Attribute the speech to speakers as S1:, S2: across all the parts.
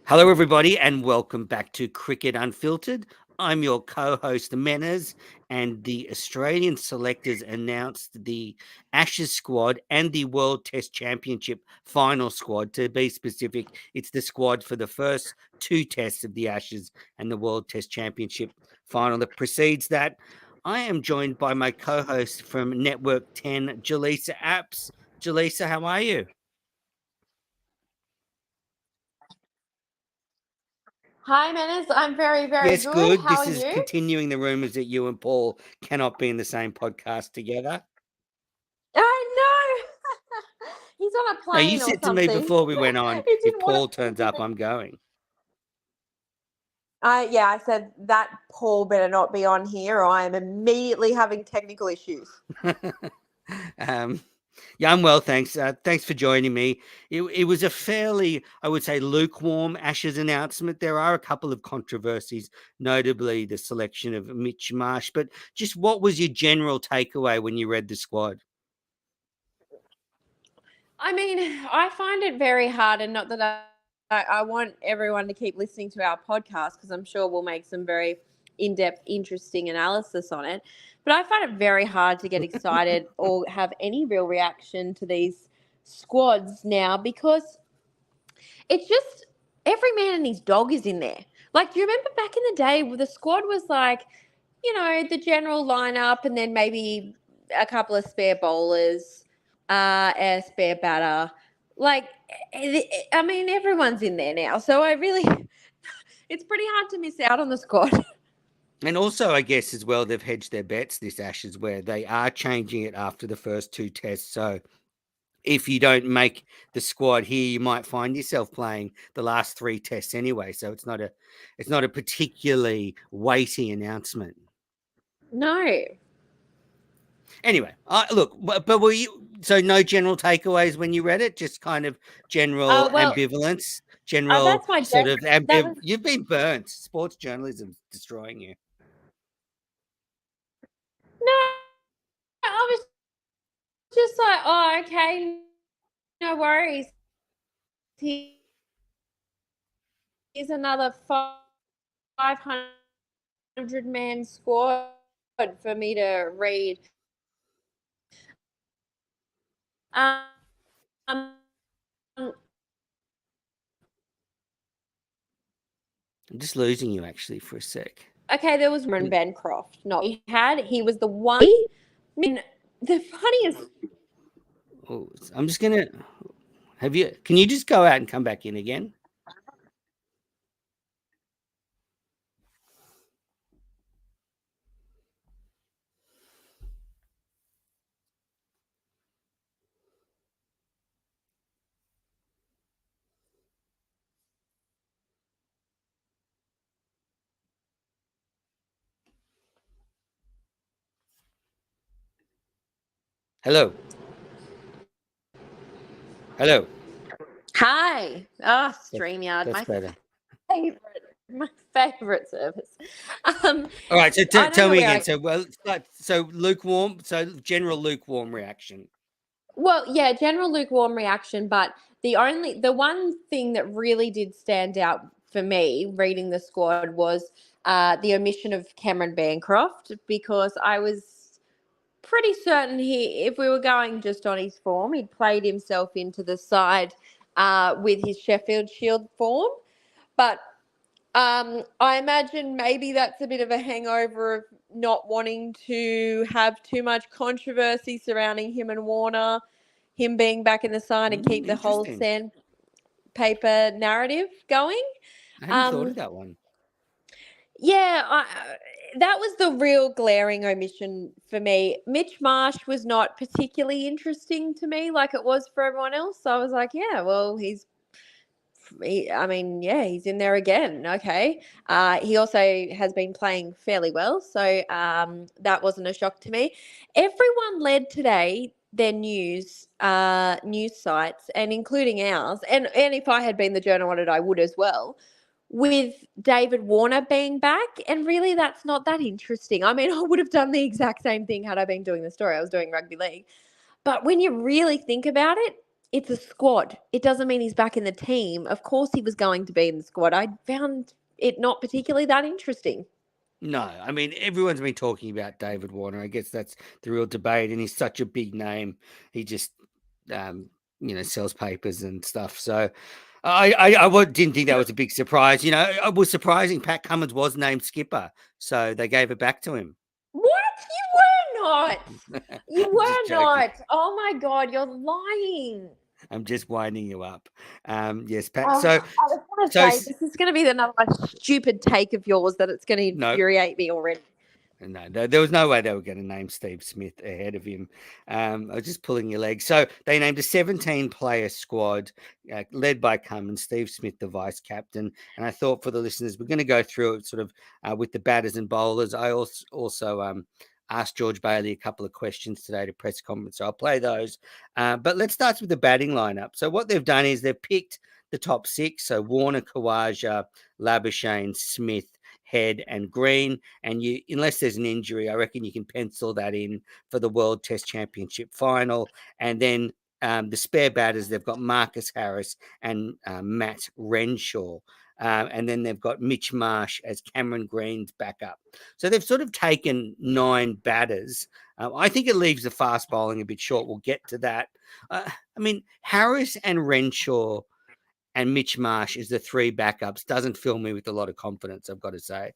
S1: Hello, everybody, and welcome back to Cricket Unfiltered. I'm your co host, Menas, and the Australian selectors announced the Ashes squad and the World Test Championship final squad. To be specific, it's the squad for the first two tests of the Ashes and the World Test Championship final that precedes that. I am joined by my co host from Network 10, Jelisa Apps. Jelisa, how are you?
S2: Hi, Menace. I'm very, very
S1: Yes,
S2: good.
S1: good.
S2: How
S1: This
S2: are
S1: is
S2: you?
S1: continuing the rumors that you and Paul cannot be in the same podcast together.
S2: I know. He's on a
S1: No, you
S2: plane or
S1: said to me
S2: something.
S1: before we went on,
S2: He
S1: if
S2: didn't want
S1: Paul
S2: me
S1: turns
S2: to.
S1: up, I'm going.
S2: I said that Paul better not be on here, or I am immediately having technical issues.
S1: um, yeah, I'm well, thanks. Thanks for joining me. It was a fairly, I would say, lukewarm Ashes announcement. There are a couple of controversies, notably the selection of Mitch Marsh. But just what was your general takeaway when you read the squad?
S2: I mean, I find it very hard, and not that I want everyone to keep listening to our podcast because I'm sure we'll make some very in-depth, interesting analysis on it. But I find it very hard to get excited or have any real reaction to these squads now because it's just every man and his dog is in there. Like, do you remember back in the day where the squad was like, the general lineup and then maybe a couple of spare bowlers, a spare batter. Like, I mean, everyone's in there now. So it's pretty hard to miss out on the squad.
S1: And also, I guess as well, they've hedged their bets this Ashes where they are changing it after the first two tests. So if you don't make the squad here, you might find yourself playing the last three tests anyway. So it's not a particularly weighty announcement.
S2: No.
S1: Anyway, look, but were you so no general takeaways when you read it? Just kind of general
S2: Well,
S1: ambivalence, general
S2: that's my
S1: sort of
S2: that was
S1: You've been burnt. Sports journalism's destroying you.
S2: no. I was just like, oh, okay, no worries. Here's another 500-man squad for me to read. Um,
S1: I'm just losing you actually for a sec.
S2: okay, there was Bancroft. No, he was the one. I mean, the funniest.
S1: Oh, I'm just gonna have you. Can you just go out and come back in again? Hello, hello.
S2: Hi. Oh,
S1: That's
S2: StreamYard,
S1: that's better.
S2: favorite, my favorite service.
S1: All right, so
S2: I don't
S1: tell
S2: know
S1: me
S2: where
S1: again.
S2: I.
S1: So lukewarm. So general lukewarm reaction.
S2: Well, yeah, general lukewarm reaction, but the one thing that really did stand out for me reading the squad was the omission of Cameron Bancroft because I was pretty certain if we were going just on his form, he'd played himself into the side with his Sheffield Shield form. But I imagine maybe that's a bit of a hangover of not wanting to have too much controversy surrounding him and Warner, him being back in the side and keep the whole
S1: Interesting.
S2: sandpaper narrative going.
S1: I hadn't thought of
S2: Um,
S1: that one.
S2: yeah, that was the real glaring omission for me. Mitch Marsh was not particularly interesting to me like it was for everyone else. So I was like, yeah, well, he's in there again. Okay. He also has been playing fairly well. So that wasn't a shock to me. Everyone led today their news sites, and including ours. And if I had been the journal on it, I would as well, with David Warner being back. And really, that's not that interesting. I mean, I would have done the exact same thing had I been doing the story. I was doing rugby league. But when you really think about it, it's a squad. It doesn't mean he's back in the team. Of course, he was going to be in the squad. I found it not particularly that interesting.
S1: No, I mean everyone's been talking about David Warner. I guess that's the real debate, and he's such a big name. He just, um, sells papers and stuff. So didn't think that was a big surprise. It was surprising. Pat Cummins was named skipper, so they gave it back to him.
S2: What? You were not. You
S1: I'm just
S2: were
S1: joking.
S2: not. Oh my God, you're lying.
S1: I'm just winding you up. Yes, Pat.
S2: Oh,
S1: So,
S2: I was going to
S1: so
S2: say, this is going to be another stupid take of yours that it's going to
S1: no,
S2: infuriate me already.
S1: No, there was no way they were going to name Steve Smith ahead of him. I was just pulling your leg. So they named a 17-player squad led by Cummins, Steve Smith, the vice captain. And I thought for the listeners, we're going to go through it sort of with the batters and bowlers. I also asked George Bailey a couple of questions today to press conference. So I'll play those. But let's start with the batting lineup. So what they've done is they've picked the top six. So Warner, Khawaja, Labuschagne, Smith, Head, and Green. And unless there's an injury, I reckon you can pencil that in for the World Test Championship final. And then the spare batters, they've got Marcus Harris and Matt Renshaw. And then they've got Mitch Marsh as Cameron Green's backup. So they've sort of taken 9 batters. I think it leaves the fast bowling a bit short. We'll get to that. I mean, Harris and Renshaw and Mitch Marsh is the 3 backups. Doesn't fill me with a lot of confidence, I've got to say.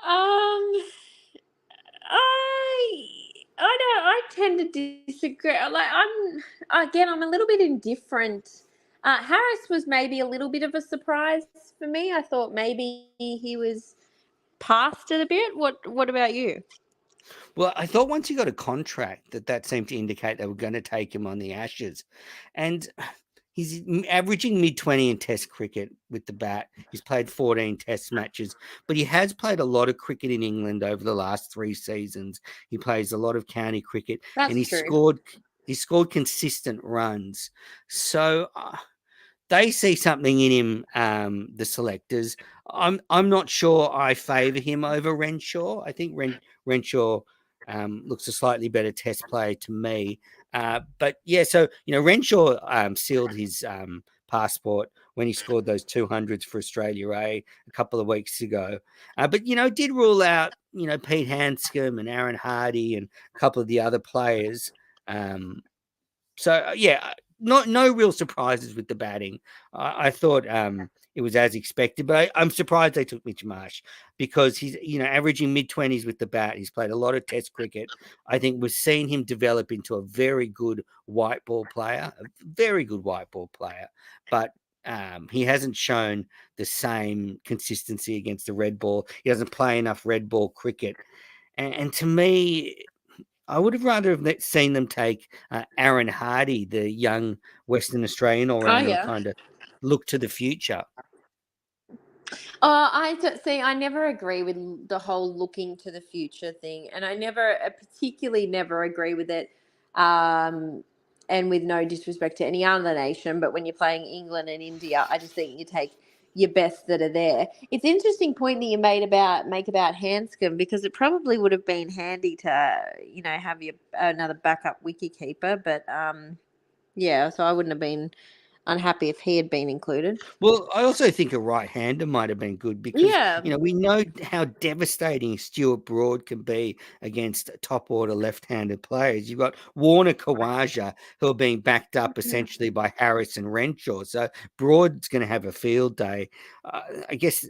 S2: Um, I I don't. I tend to disagree. I'm a little bit indifferent. Harris was maybe a little bit of a surprise for me. I thought maybe he was past it a bit. What about you?
S1: Well, I thought once he got a contract that seemed to indicate they were going to take him on the Ashes. And he's averaging mid-20 in Test cricket with the bat. He's played 14 Test matches, but he has played a lot of cricket in England over the last 3 seasons. He plays a lot of county cricket, and
S2: That's
S1: he
S2: true.
S1: scored consistent runs. So they see something in him, the selectors. I'm not sure I favour him over Renshaw. I think Renshaw looks a slightly better Test player to me. But yeah, so Renshaw sealed his passport when he scored those 200s for Australia a couple of weeks ago. But did rule out Pete Hanscom and Aaron Hardy and a couple of the other players. So yeah, no real surprises with the batting. I thought it was as expected, but I'm surprised they took Mitch Marsh because he's averaging mid-20s with the bat. He's played a lot of Test cricket. I think we've seen him develop into a very good white ball player, but he hasn't shown the same consistency against the red ball. He doesn't play enough red ball cricket, and to me, I would have rather have seen them take Aaron Hardy, the young Western Australian
S2: Oh
S1: all-rounder, who
S2: yeah.
S1: kind of look to the future.
S2: See. I never agree with the whole looking to the future thing, and particularly never agree with it. Um, and with no disrespect to any other nation, but when you're playing England and India, I just think you take your best that are there. It's an interesting point that you make about Hanscom because it probably would have been handy to have another backup wicket keeper, but yeah, so I wouldn't have been unhappy if he had been included.
S1: Well, I also think a right-hander might have been good because
S2: Yeah.
S1: we know how devastating Stuart Broad can be against top-order left-handed players. You've got Warner, Khawaja, who are being backed up essentially by Harris and Renshaw. So Broad's going to have a field day. I guess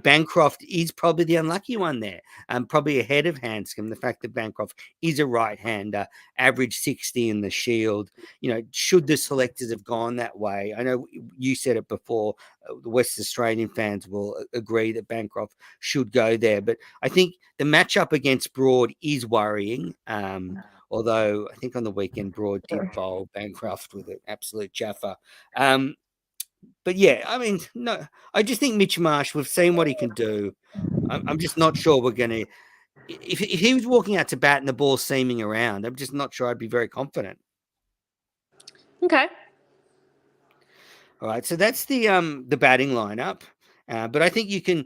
S1: Bancroft is probably the unlucky one there. Probably ahead of Hanscom. The fact that Bancroft is a right-hander, averaged 60 in the Shield. Should the selectors have gone that way? I know you said it before. The West Australian fans will agree that Bancroft should go there, but I think the matchup against Broad is worrying. Although I think on the weekend Broad did bowl Bancroft with an absolute jaffa. But yeah, I mean, no, I just think Mitch Marsh. We've seen what he can do. I'm just not sure we're going to. If he was walking out to bat and the ball seaming around, I'm just not sure I'd be very confident.
S2: Okay.
S1: All right, so that's the batting lineup, But I think you can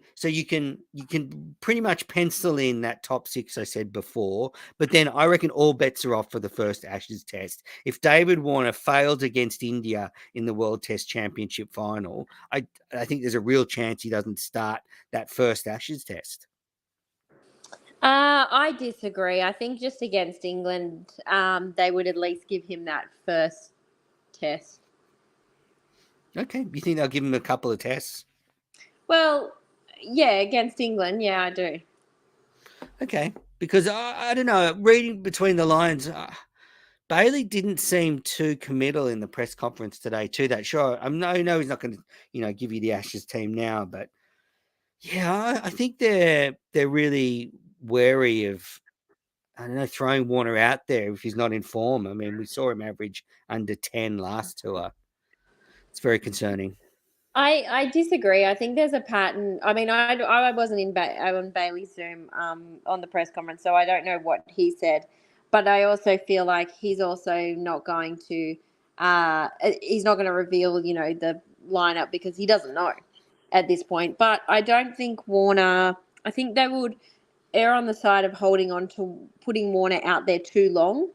S1: pretty much pencil in that top six I said before. But then I reckon all bets are off for the first Ashes Test. If David Warner fails against India in the World Test Championship final, I think there's a real chance he doesn't start that first Ashes Test.
S2: I disagree. I think just against England, they would at least give him that first test.
S1: Okay, you think they'll give him a couple of tests?
S2: Well, yeah, against England, yeah, I do.
S1: Okay, because I don't know. Reading between the lines, Bailey didn't seem too committal in the press conference today to that. Sure, I know he's not going to, give you the Ashes team now, but yeah, I think they're really wary of, I don't know, throwing Warner out there if he's not in form. I mean, we saw him average under 10 last tour. It's very concerning.
S2: I disagree. I think there's a pattern. I mean, I wasn't on Bailey's Zoom on the press conference, so I don't know what he said. But I also feel like he's also not going to he's not going to reveal, the lineup because he doesn't know at this point. But I don't think Warner. I think they would err on the side of holding on to putting Warner out there too long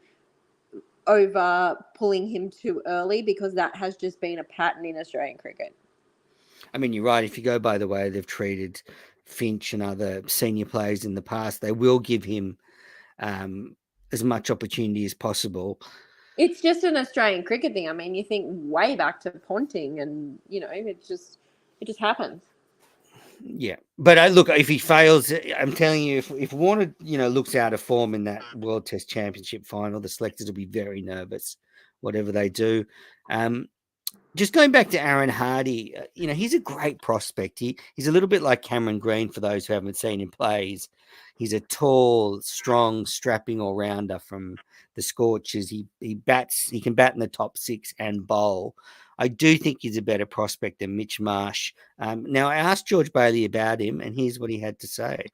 S2: over pulling him too early because that has just been a pattern in Australian cricket.
S1: I mean, you're right. If you go by the way they've treated Finch and other senior players in the past, they will give him as much opportunity as possible.
S2: It's just an Australian cricket thing. I mean, you think way back to Ponting, and it just happens.
S1: Yeah, but look, if he fails, I'm telling you, if Warner, looks out of form in that World Test Championship final, the selectors will be very nervous, whatever they do. Just going back to Aaron Hardy, he's a great prospect. He's a little bit like Cameron Green for those who haven't seen him play. He's a tall, strong, strapping all rounder from the Scorchers. He bats. He can bat in the top six and bowl. I do think he's a better prospect than Mitch Marsh. Now, I asked George Bailey about him, and here's what he had to say.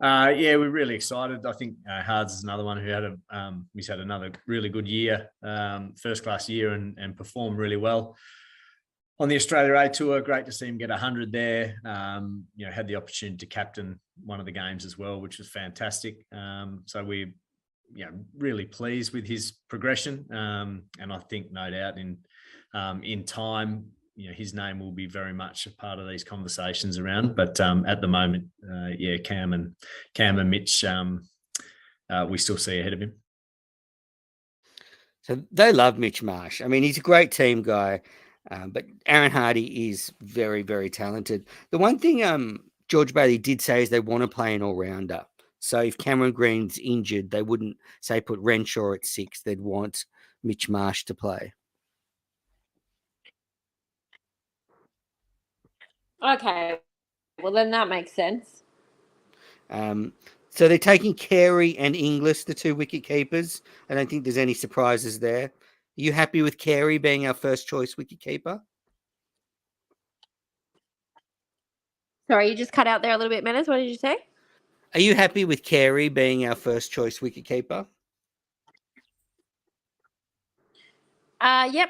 S3: Yeah, we're really excited. I think Hards is another one who he's had another really good year, first class year, and performed really well on the Australia A Tour. Great to see him get 100 there. Had the opportunity to captain one of the games as well, which was fantastic. So we're really pleased with his progression, and I think no doubt in time, his name will be very much a part of these conversations around. But at the moment, Cam and Mitch, we still see ahead of him.
S1: So they love Mitch Marsh. I mean, he's a great team guy, but Aaron Hardy is very, very talented. The one thing George Bailey did say is they want to play an all-rounder. So if Cameron Green's injured, they wouldn't, say, put Renshaw at 6. They'd want Mitch Marsh to play.
S2: Okay, well then that makes sense.
S1: So they're taking Carey and Inglis, the 2 wicket keepers. I don't think there's any surprises there. Are you happy with Carey being our first choice wicket keeper?
S2: Sorry, you just cut out there a little bit, Menace. What did you say?
S1: Are you happy with Carey being our first choice wicket keeper?
S2: Yep.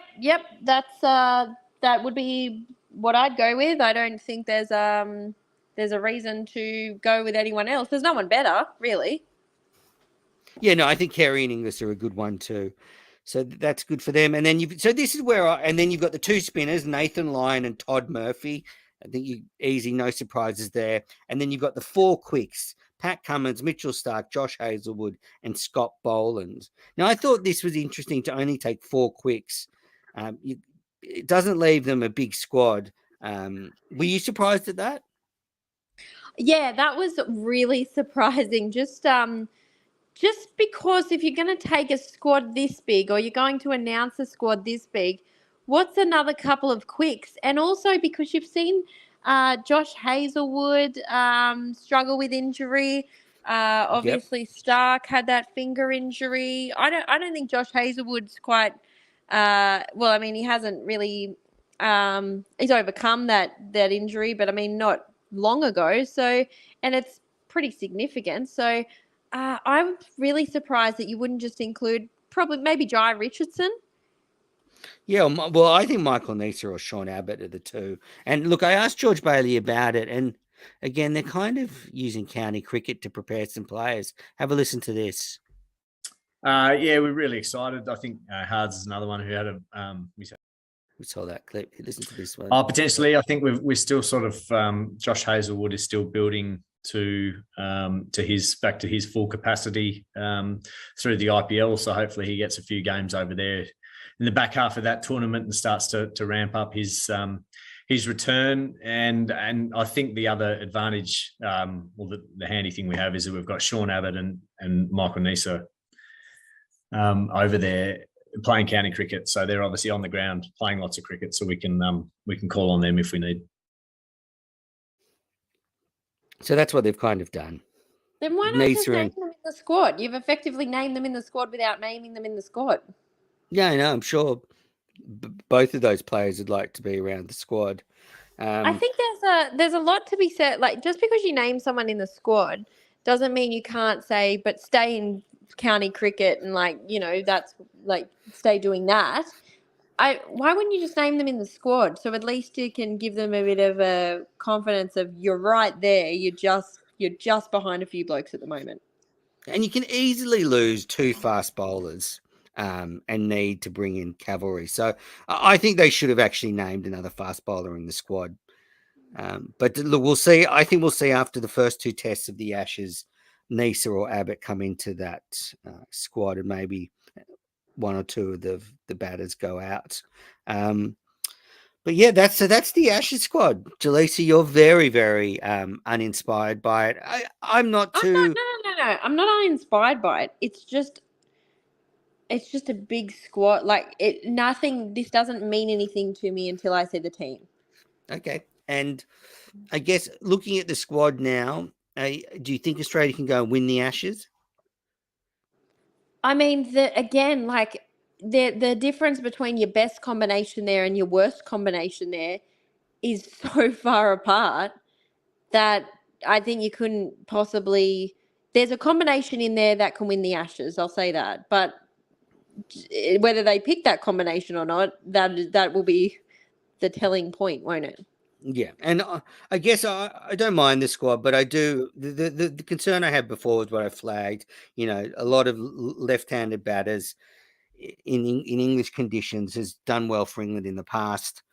S2: That's that would be what I'd go with. I don't think there's a reason to go with anyone else. There's no one better, really.
S1: Yeah, no, I think Carey and Inglis are a good one too. So that's good for them. And then this is where then you've got the 2 spinners, Nathan Lyon and Todd Murphy. I think easy, no surprises there. And then you've got the 4 quicks, Pat Cummins, Mitchell Starc, Josh Hazlewood, and Scott Boland. Now, I thought this was interesting to only take 4 quicks. It doesn't leave them a big squad. Were you surprised at that?
S2: Yeah, that was really surprising. Just because if you're going to take a squad this big or you're going to announce a squad this big, what's another couple of quicks? And also because you've seen Josh Hazlewood struggle with injury. Obviously, yep. Starc had that finger injury. I don't think Josh Hazlewood's quite well. I mean, he hasn't really. He's overcome that injury, but I mean, not long ago. So, and it's pretty significant. So, I'm really surprised that you wouldn't just include maybe Jai Richardson.
S1: Yeah, well, I think Michael Neser or Sean Abbott are the two. And look, I asked George Bailey about it, and again, they're kind of using county cricket to prepare some players. Have a listen to this.
S3: Yeah, we're really excited. I think Hards is another one who had a
S1: We saw that clip. Listen to this one.
S3: potentially. I think we're still sort of Josh Hazelwood is still building to his full capacity through the IPL. So hopefully he gets a few games over there in the back half of that tournament and starts to ramp up his return. And I think the other advantage, the handy thing we have is that we've got Sean Abbott and Michael Neser over there playing county cricket. So they're obviously on the ground playing lots of cricket. So we can call on them if we need.
S1: So that's what they've kind of done.
S2: Then why not just name them in the squad? You've effectively named them in the squad without naming them in the squad.
S1: Yeah, I know. I'm sure both of those players would like to be around the squad.
S2: I think there's a lot to be said. Like, just because you name someone in the squad doesn't mean you can't say, but stay in county cricket and that's like stay doing that. Why wouldn't you just name them in the squad? So at least you can give them a bit of a confidence of you're right there. You're just behind a few blokes at the moment.
S1: And you can easily lose two fast bowlers and need to bring in cavalry. So I think they should have actually named another fast bowler in the squad. But look, we'll see. I think we'll see after the first two tests of the Ashes, Neser or Abbott come into that squad, and maybe one or two of the batters go out. But yeah, that's the Ashes squad. Jelisa, you're very, very uninspired by it. I'm not too.
S2: No. I'm not uninspired by it. It's just a big squad. Like nothing. This doesn't mean anything to me until I see the team.
S1: Okay, and I guess looking at the squad now, do you think Australia can go and win the Ashes?
S2: I mean, the difference between your best combination there and your worst combination there is so far apart that I think you couldn't possibly. There's a combination in there that can win the Ashes. I'll say that, but whether they pick that combination or not, that will be the telling point, won't it?
S1: Yeah, and I guess I don't mind the squad, but I do the concern I had before was what I flagged. You know, a lot of left-handed batters in English conditions has done well for England in the past.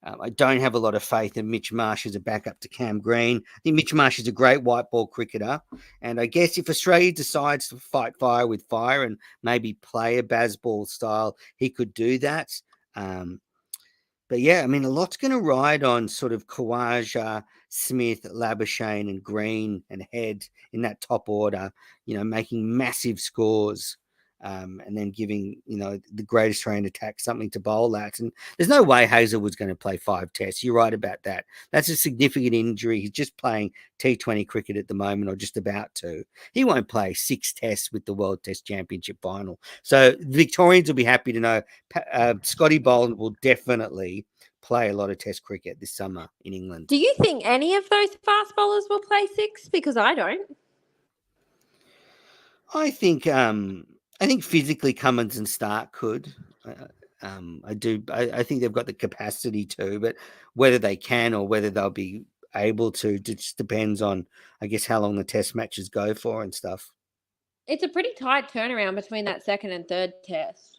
S1: I don't have a lot of faith in Mitch Marsh as a backup to Cam Green. I think Mitch Marsh is a great white ball cricketer, and I guess if Australia decides to fight fire with fire and maybe play a Bazball style, he could do that. But yeah, I mean, a lot's going to ride on sort of Khawaja, Smith, Labuschagne, and Green and Head in that top order, making massive scores and then giving, the great Australian attack something to bowl at. And there's no way Hazelwood's going to play 5 tests. You're right about that. That's a significant injury. He's just playing T20 cricket at the moment, or just about to. He won't play 6 tests with the World Test Championship final. So the Victorians will be happy to know Scotty Boland will definitely play a lot of Test cricket this summer in England.
S2: Do you think any of those fast bowlers will play 6? Because I don't.
S1: I think physically Cummins and Stark could. I do. I think they've got the capacity to, but whether they can or whether they'll be able to just depends on, I guess, how long the Test matches go for and stuff.
S2: It's a pretty tight turnaround between that second and third test.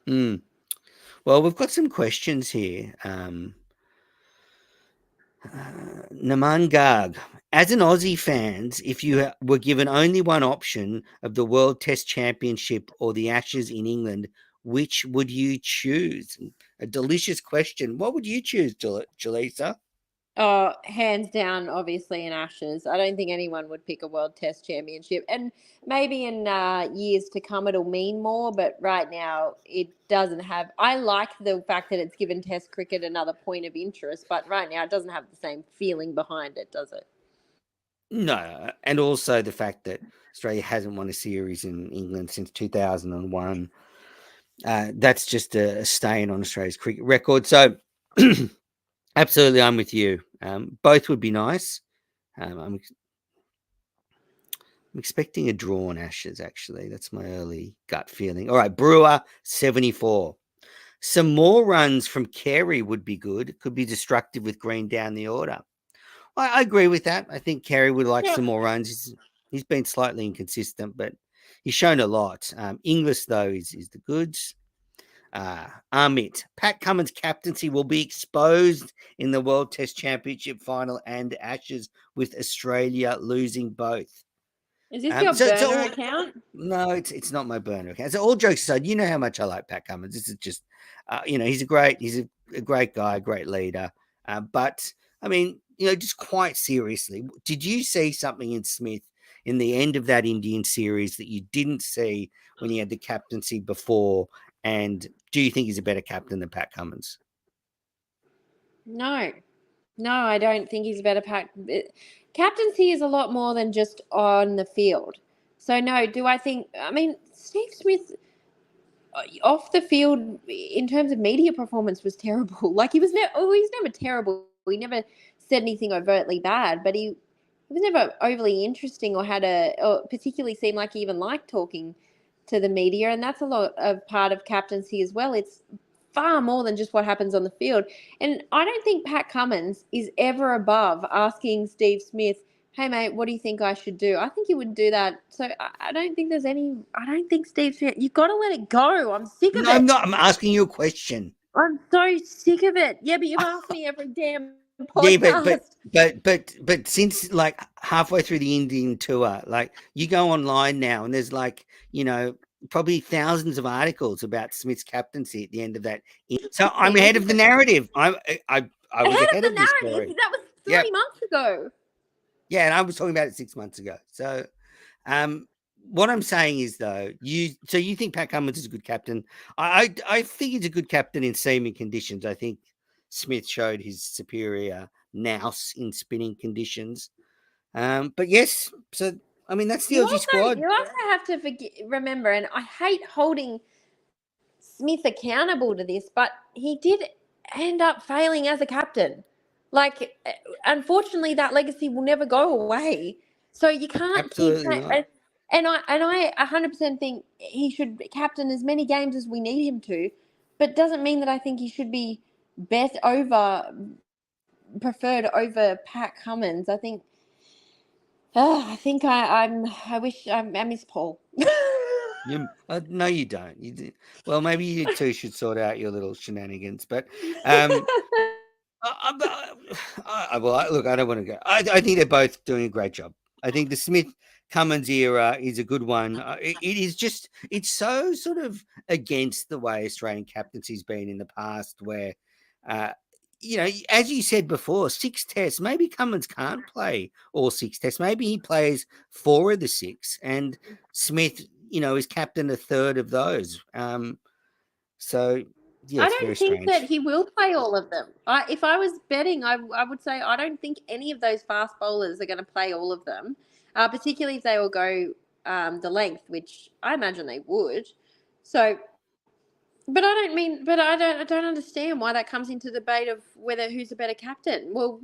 S1: Well, we've got some questions here. Naman Garg, as an Aussie fans, if you were given only one option of the World Test Championship or the Ashes in England, which would you choose? A delicious question. What would you choose, Jelisa?
S2: Oh, hands down, obviously, in Ashes. I don't think anyone would pick a World Test Championship. And maybe in years to come it'll mean more, but right now it doesn't have... I like the fact that it's given Test cricket another point of interest, but right now it doesn't have the same feeling behind it, does it?
S1: No, and also the fact that Australia hasn't won a series in England since 2001. That's just a stain on Australia's cricket record. So... Absolutely, I'm with you. Both would be nice. I'm expecting a draw on Ashes, actually. That's my early gut feeling. All right, Brewer 74. Some more runs from Carey would be good. It could be destructive with Green down the order. I agree with that. I think Carey would like some more runs. He's been slightly inconsistent, but he's shown a lot. Inglis, though, is the goods. Amit, Pat Cummins' captaincy will be exposed in the World Test Championship final and Ashes, with Australia losing both.
S2: Is this your burner account?
S1: No, it's not my burner account. So all jokes aside, you know how much I like Pat Cummins. This is just, he's a great guy, a great leader. But I mean, just quite seriously, did you see something in Smith in the end of that Indian series that you didn't see when he had the captaincy before? And do you think he's a better captain than Pat Cummins?
S2: No, I don't think he's a better captaincy is a lot more than just on the field. So no, do I think? I mean, Steve Smith off the field in terms of media performance was terrible. Like he's never terrible. He never said anything overtly bad, but he was never overly interesting or or particularly seemed like he even liked talking to the media. And that's a lot of part of captaincy as well. It's far more than just what happens on the field. And I don't think Pat Cummins is ever above asking Steve Smith, hey, mate, what do you think I should do? I think he would do that. So I don't think I don't think Steve Smith, you've got to let it go. I'm sick of it.
S1: I'm not. I'm asking you a question.
S2: I'm so sick of it. Yeah, but you've asked me every damn podcast.
S1: Yeah, but since like halfway through the Indian tour, like you go online now and there's like, probably thousands of articles about Smith's captaincy at the end of that. So I'm ahead of the narrative. I was ahead of the story.
S2: That was 3 months ago.
S1: Yeah, and I was talking about it 6 months ago. So what I'm saying is, though, you think Pat Cummins is a good captain? I think he's a good captain in seaming conditions. I think Smith showed his superior nous in spinning conditions. But yes, so I mean that's the Aussie squad.
S2: You also have to remember, and I hate holding Smith accountable to this, but he did end up failing as a captain. Like, unfortunately, that legacy will never go away. So you can't keep that. And I 100% think he should captain as many games as we need him to, but doesn't mean that I think he should be preferred over Pat Cummins. I think. I wish I miss Paul.
S1: No, you don't. Well, maybe you two should sort out your little shenanigans. But look, I don't want to go. I think they're both doing a great job. I think the Smith Cummins era is a good one. It's so sort of against the way Australian captaincy's been in the past, where as you said before, 6 tests. Maybe Cummins can't play all 6 tests. Maybe he plays 4 of the 6, and Smith, is captain a third of those. So yeah,
S2: I don't think that he will play all of them. If I was betting, I would say I don't think any of those fast bowlers are going to play all of them, particularly if they will go the length, which I imagine they would. So. But I don't understand why that comes into debate of whether who's a better captain. Well,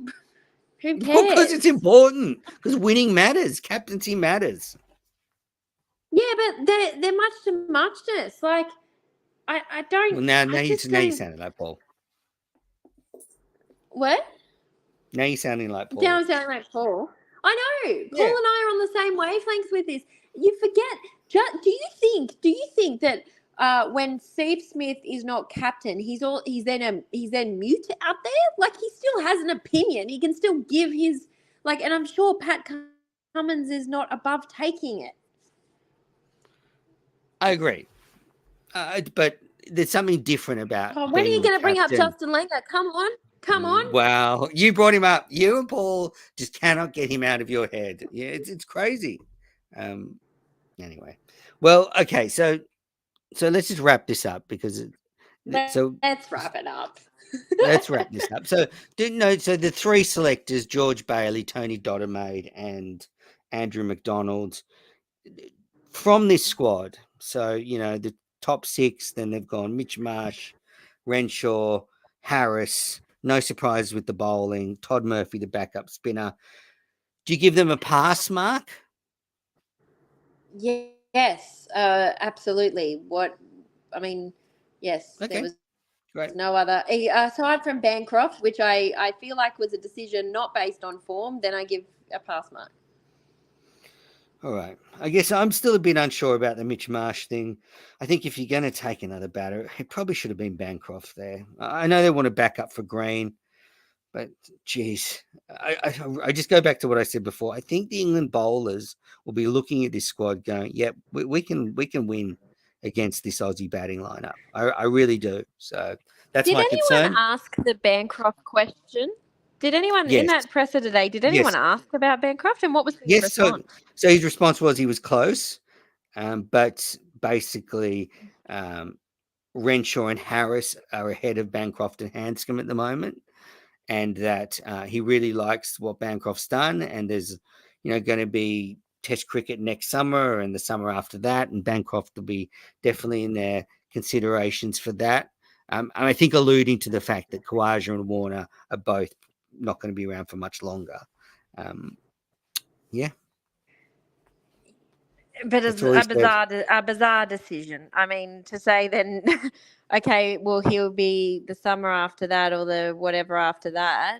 S2: who cares?
S1: Well, because it's important. Because winning matters. Captaincy matters.
S2: Yeah, but they're much to muchness. Like, I don't.
S1: Well, now you sounded like Paul.
S2: What?
S1: Now you're sounding like Paul.
S2: Now I'm sounding like Paul. I know. Yeah. Paul and I are on the same wavelengths with this. You forget. Do you think that? When Steve Smith is not captain, he's then mute out there. Like he still has an opinion. He can still give his and I'm sure Pat Cummins is not above taking it.
S1: I agree, but there's something different about.
S2: When are you going to bring up Justin Langer? Come on.
S1: Well, you brought him up. You and Paul just cannot get him out of your head. Yeah, it's crazy. Anyway, well, okay, so let's just wrap this up because
S2: let's wrap it up.
S1: Let's wrap this up. So the 3 selectors, George Bailey, Tony Dodemaide, and Andrew McDonald from this squad. So, the top 6, then they've gone Mitch Marsh, Renshaw, Harris, no surprise with the bowling, Todd Murphy, the backup spinner. Do you give them a pass mark?
S2: Yes, absolutely. Yes.
S1: Okay. Great.
S2: No other aside from Bancroft, which I feel like was a decision not based on form. Then I give a pass mark.
S1: All right. I guess I'm still a bit unsure about the Mitch Marsh thing. I think if you're going to take another batter, it probably should have been Bancroft there. I know they want to back up for Green, but geez, I just go back to what I said before. I think the England bowlers will be looking at this squad going, "Yep, we can win against this Aussie batting lineup." I really do. So that's
S2: Did
S1: my
S2: anyone
S1: concern.
S2: ask the Bancroft question? Did anyone in
S1: Yes,
S2: that presser today? Did
S1: yes,
S2: anyone ask about Bancroft, and what was his
S1: yes. So
S2: response?
S1: so his response was he was close, but basically. Renshaw and Harris are ahead of Bancroft and Hanscom at the moment, and that he really likes what Bancroft's done. And there's, going to be Test cricket next summer and the summer after that, and Bancroft will be definitely in their considerations for that. And I think alluding to the fact that Khawaja and Warner are both not going to be around for much longer. Yeah,
S2: But
S1: that's
S2: it's
S1: all he said.
S2: a bizarre decision. I mean, to say then, okay, well he'll be the summer after that or the whatever after that.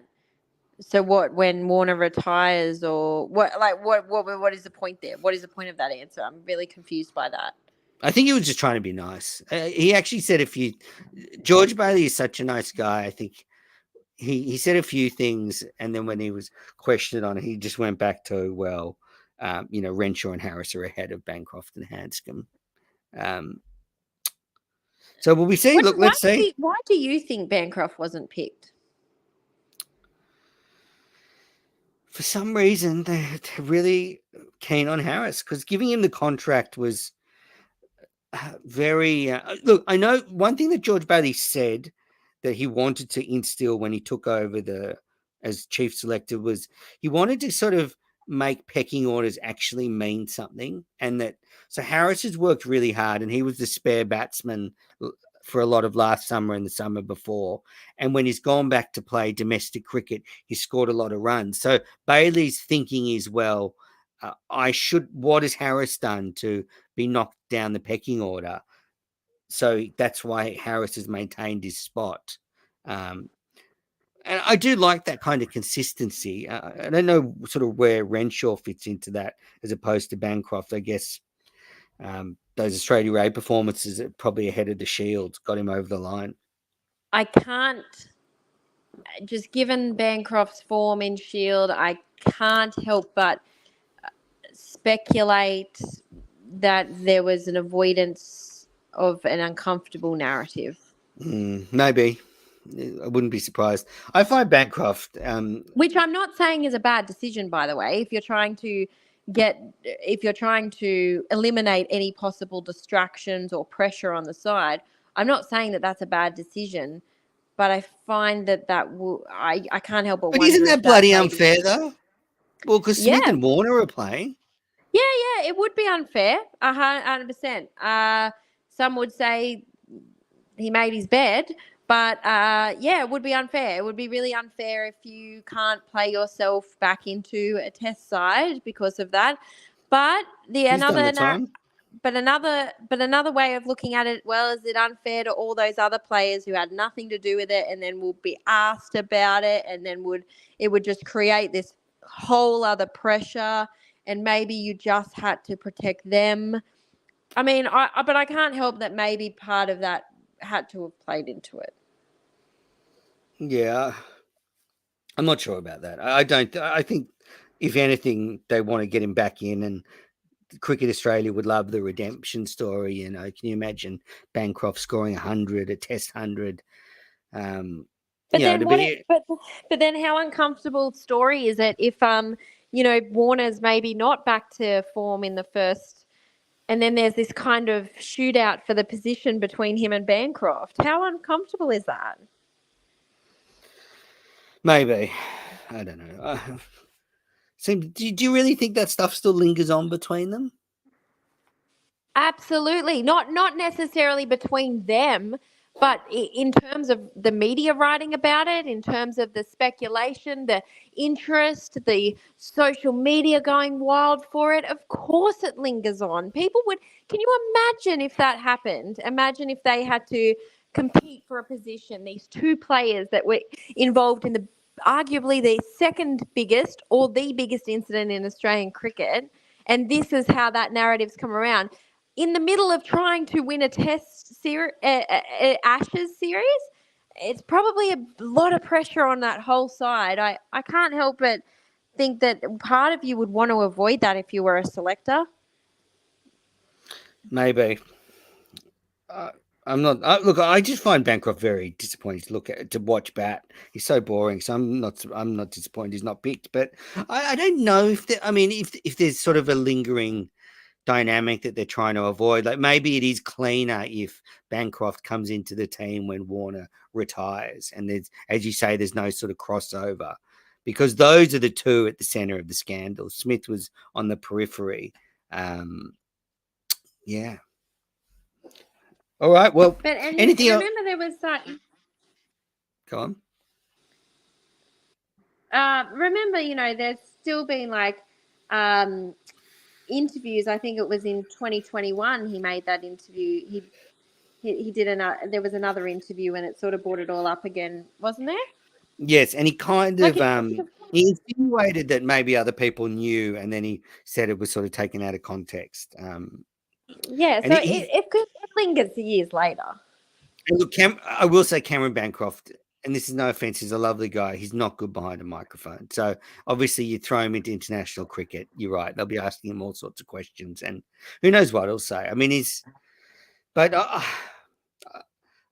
S2: So what? When Warner retires, or what? Like what is the point there? What is the point of that answer? I'm really confused by that.
S1: I think he was just trying to be nice. He actually said, George Bailey is such a nice guy. I think he said a few things, and then when he was questioned on it, he just went back to, well, Renshaw and Harris are ahead of Bancroft and Hanscom. So will we see? Look, let's see.
S2: Why do you think Bancroft wasn't picked?
S1: For some reason, they're really keen on Harris because giving him the contract was very. Look, I know one thing that George Bailey said that he wanted to instill when he took over as chief selector was he wanted to sort of make pecking orders actually mean something, and that so Harris has worked really hard, and he was the spare batsman for a lot of last summer and the summer before. And when he's gone back to play domestic cricket, he scored a lot of runs. So Bailey's thinking is, well, what has Harris done to be knocked down the pecking order? So that's why Harris has maintained his spot. And I do like that kind of consistency. I don't know sort of where Renshaw fits into that as opposed to Bancroft. I guess those Australia A performances are probably ahead of the Shield got him over the line.
S2: I can't, just given Bancroft's form in Shield, I can't help but speculate that there was an avoidance of an uncomfortable narrative.
S1: Maybe. I wouldn't be surprised. I find Bancroft,
S2: which I'm not saying is a bad decision, by the way. If you're trying to eliminate any possible distractions or pressure on the side, I'm not saying that that's a bad decision. But I find I can't help but
S1: but
S2: wonder.
S1: isn't that bloody unfair though? Well, because Smith and Warner are playing.
S2: Yeah, it would be unfair, 100%. Some would say he made his bed, but it would be unfair. It would be really unfair if you can't play yourself back into a test side because of that. But another way of looking at it, well, is it unfair to all those other players who had nothing to do with it and then will be asked about it, and then it would just create this whole other pressure, and maybe you just had to protect them. I mean, but I can't help that maybe part of that had to have played into it.
S1: Yeah, I'm not sure about that. I don't. I think if anything, they want to get him back in, and Cricket Australia would love the redemption story. Can you imagine Bancroft scoring 100, a Test 100?
S2: But then how uncomfortable story is it if Warner's maybe not back to form in the first, and then there's this kind of shootout for the position between him and Bancroft? How uncomfortable is that?
S1: Maybe. I don't know. So do you really think that stuff still lingers on between them?
S2: Absolutely. Not necessarily between them, but in terms of the media writing about it, in terms of the speculation, the interest, the social media going wild for it, of course it lingers on. Can you imagine if that happened? Imagine if they had to compete for a position. These two players that were involved in the arguably the second biggest or the biggest incident in Australian cricket, and this is how that narrative's come around. In the middle of trying to win a Test series, Ashes series, it's probably a lot of pressure on that whole side. I can't help but think that part of you would want to avoid that if you were a selector.
S1: Maybe. I'm not. Look, I just find Bancroft very disappointing to look at, to watch bat. He's so boring. So I'm not. I'm not disappointed he's not picked. But I don't know if I mean, if there's sort of a lingering dynamic that they're trying to avoid. Like maybe it is cleaner if Bancroft comes into the team when Warner retires, and there's, as you say, there's no sort of crossover, because those are the two at the center of the scandal. Smith was on the periphery. Yeah. All right. Well,
S2: But and
S1: anything else?
S2: remember there was that.
S1: Go on.
S2: Remember, there's still been like interviews. I think it was in 2021 he made that interview. He did there was another interview and it sort of brought it all up again, wasn't there?
S1: Yes, and he kind
S2: Like
S1: of he insinuated that maybe other people knew, and then he said it was sort of taken out of context.
S2: Yeah,
S1: And
S2: so it lingers years later.
S1: And look, I will say Cameron Bancroft, and this is no offense, he's a lovely guy. He's not good behind a microphone. So obviously you throw him into international cricket, you're right. They'll be asking him all sorts of questions, and who knows what he'll say. I mean, but I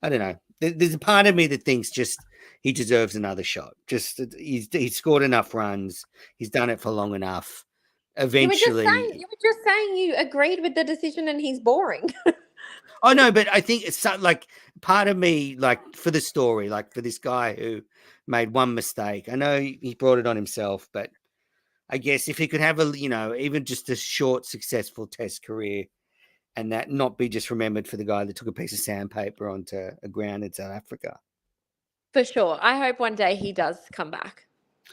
S1: don't know. There's a part of me that thinks just he deserves another shot. Just he's scored enough runs. He's done it for long enough. Eventually,
S2: you were just saying you agreed with the decision, and he's boring.
S1: Oh no, but I think it's like part of me, like for the story, like for this guy who made one mistake. I know he brought it on himself, but I guess if he could have even just a short, successful Test career, and that not be just remembered for the guy that took a piece of sandpaper onto a ground in South Africa.
S2: For sure. I hope one day he does come back.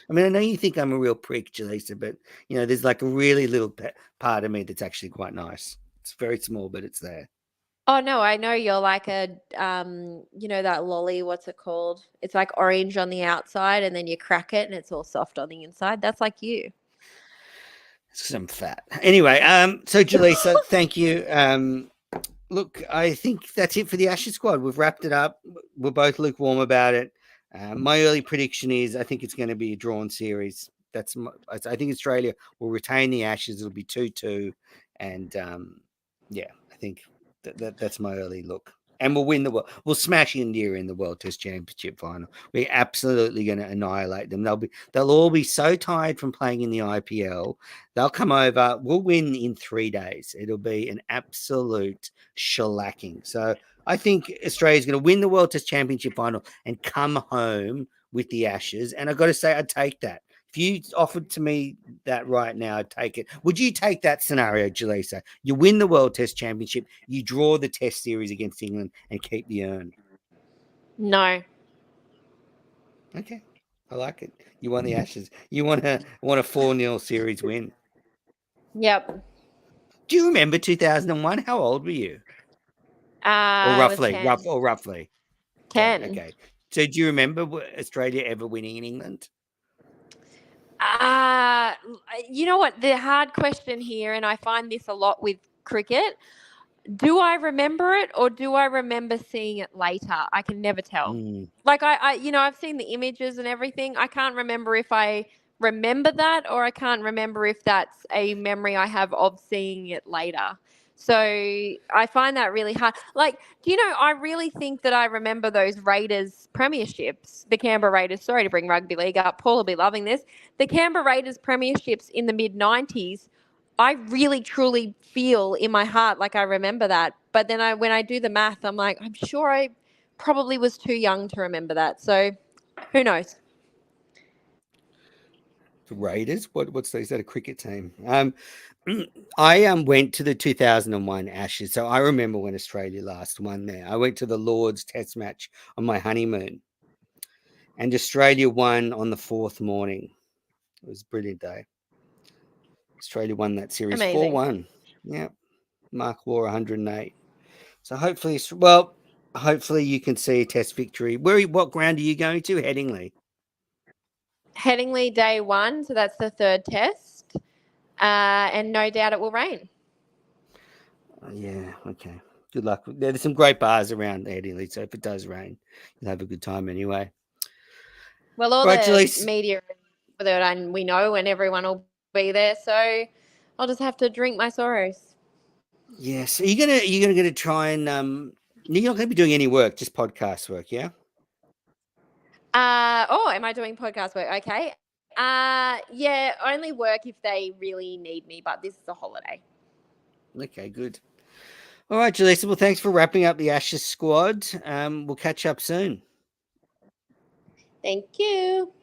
S1: I mean, I know you think I'm a real prick, Jelisa, but there's like a really little part of me that's actually quite nice. It's very small, but it's there.
S2: Oh no, I know you're like a that lolly, what's it called? It's like orange on the outside and then you crack it and it's all soft on the inside. That's like you.
S1: Some fat. Anyway, so Jelisa, thank you. Look, I think that's it for the Ashes squad. We've wrapped it up. We're both lukewarm about it. My early prediction is I think it's going to be a drawn series. I think Australia will retain the Ashes. It'll be 2-2, and I think that's my early look. And we'll win we'll smash India in the World Test Championship final. We're absolutely going to annihilate them. They'll all be so tired from playing in the IPL. They'll come over. We'll win in 3 days. It'll be an absolute shellacking. So I think Australia's going to win the World Test Championship final and come home with the Ashes. And I've got to say, I'd take that. If you offered to me that right now, I'd take it. Would you take that scenario, Jelisa? You win the World Test Championship, you draw the Test series against England, and keep the urn.
S2: No.
S1: Okay, I like it. You want the Ashes. You want a 4-0 series win.
S2: Yep.
S1: Do you remember 2001? How old were you?
S2: Or
S1: roughly,
S2: 10.
S1: Okay. So do you remember Australia ever winning in England?
S2: You know what? The hard question here, and I find this a lot with cricket. Do I remember it or do I remember seeing it later? I can never tell. Like I've seen the images and everything. I can't remember if I remember that or I can't remember if that's a memory I have of seeing it later. So I find that really hard. Like, I really think that I remember those Raiders premierships, the Canberra Raiders. Sorry to bring rugby league up. Paul will be loving this. The Canberra Raiders premierships in the mid-90s. I really, truly feel in my heart like I remember that. But then when I do the math, I'm like, I'm sure I probably was too young to remember that. So who knows?
S1: The Raiders? What's is that a cricket team? I went to the 2001 Ashes, so I remember when Australia last won there. I went to the Lord's Test match on my honeymoon, and Australia won on the 4th morning. It was a brilliant day. Australia won that series 4-1. Yeah, Mark Waugh 108. So hopefully, well, hopefully you can see a test victory. What ground are you going to? Headingley.
S2: Headingley day 1, so that's the third test, and no doubt it will rain.
S1: Yeah, okay. Good luck. There's some great bars around Headingley, so if it does rain, you'll have a good time anyway.
S2: Well, all
S1: Right,
S2: the
S1: Jelisa.
S2: media and we know, and everyone will be there, so I'll just have to drink my sorrows.
S1: Yes. Are you gonna try and you're not gonna be doing any work, just podcast work, yeah?
S2: Am I doing podcast work? Okay. Yeah, only work if they really need me, but this is a holiday.
S1: Okay, good. All right, Jelisa. Well, thanks for wrapping up the Ashes squad. We'll catch up soon.
S2: Thank you.